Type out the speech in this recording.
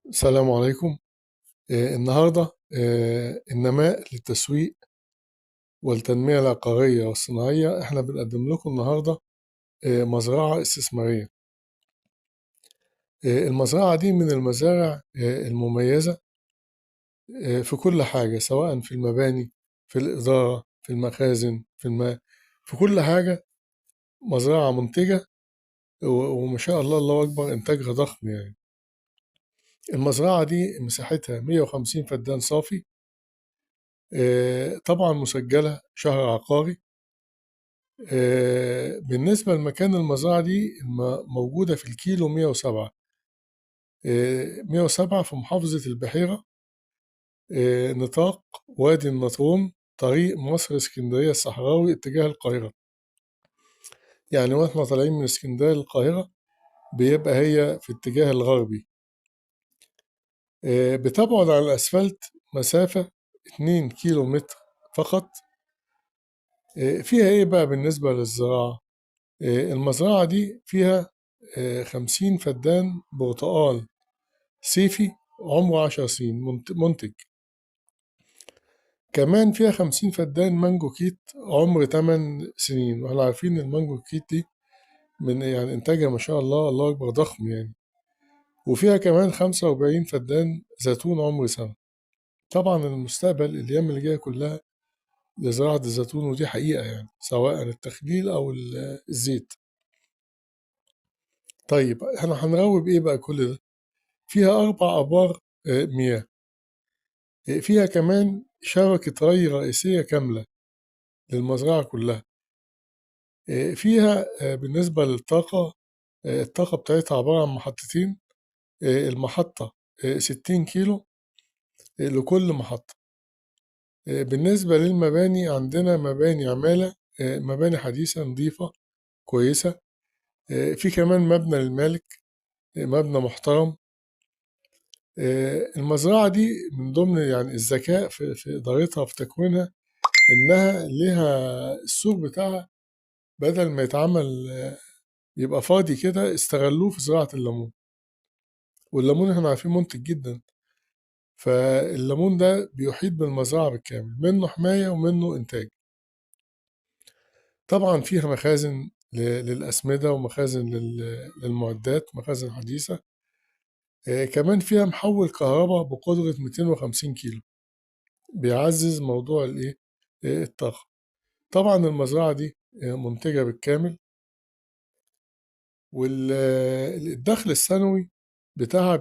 السلام عليكم. النهاردة النماء للتسويق والتنمية العقارية والصناعية. احنا بنقدم لكم النهاردة مزرعة استثمارية. المزرعة دي من المزارع المميزة في كل حاجة، سواء في المباني، في الإدارة، في المخازن، في الماء، في كل حاجة. مزرعة منتجة وما شاء الله، الله أكبر، إنتاجها ضخم يعني. المزرعة دي مساحتها 150 فدان صافي، طبعا مسجلة شهر عقاري. بالنسبة لمكان المزرعة دي موجودة في الكيلو 107. 107 في محافظة البحيرة، نطاق وادي النطرون، طريق مصر اسكندرية الصحراوي اتجاه القاهرة. يعني واحنا طالعين من اسكندرية للقاهرة بيبقى هي في اتجاه الغربي. بتبعد عن الأسفلت مسافة 2 كيلو متر فقط. فيها ايه بقى بالنسبة للزراعة؟ المزرعة دي فيها 50 فدان برتقال صيفي عمره 10 سنين منتج. كمان فيها 50 فدان مانجو كيت عمر 8 سنين، واحنا عارفين المانجو كيت دي من يعني إنتاجها ما شاء الله، الله أكبر، ضخم يعني. وفيها كمان 45 فدان زيتون عمر سنة. طبعا المستقبل الأيام اللي جاية كلها لزراعة الزيتون، ودي حقيقة يعني، سواء التخليل أو الزيت. طيب احنا هنروي بإيه بقى كل ده؟ فيها 4 آبار مياه. فيها كمان شبكة ري رئيسية كاملة للمزرعة كلها. فيها بالنسبة للطاقة، الطاقة بتاعتها عبارة عن محطتين. المحطة 60 كيلو لكل محطة. بالنسبة للمباني، عندنا مباني عمالة، مباني حديثة نظيفة كويسة. في كمان مبنى للمالك، مبنى محترم. المزرعة دي من ضمن يعني الذكاء في إدارتها، في تكوينها، إنها لها السوق بتاعها. بدل ما يتعمل يبقى فاضي كده، استغلوه في زراعة الليمون. والليمون احنا عارفين منتج جدا، فالليمون ده بيحيط بالمزرعة بالكامل، منه حماية ومنه إنتاج. طبعا فيها مخازن للأسمدة، ومخازن للمعدات، مخازن حديثة. كمان فيها محول كهرباء بقدرة 250 كيلو، بيعزز موضوع الإيه؟ الطاقة. طبعا المزرعة دي منتجة بالكامل، والدخل السنوي بتاعها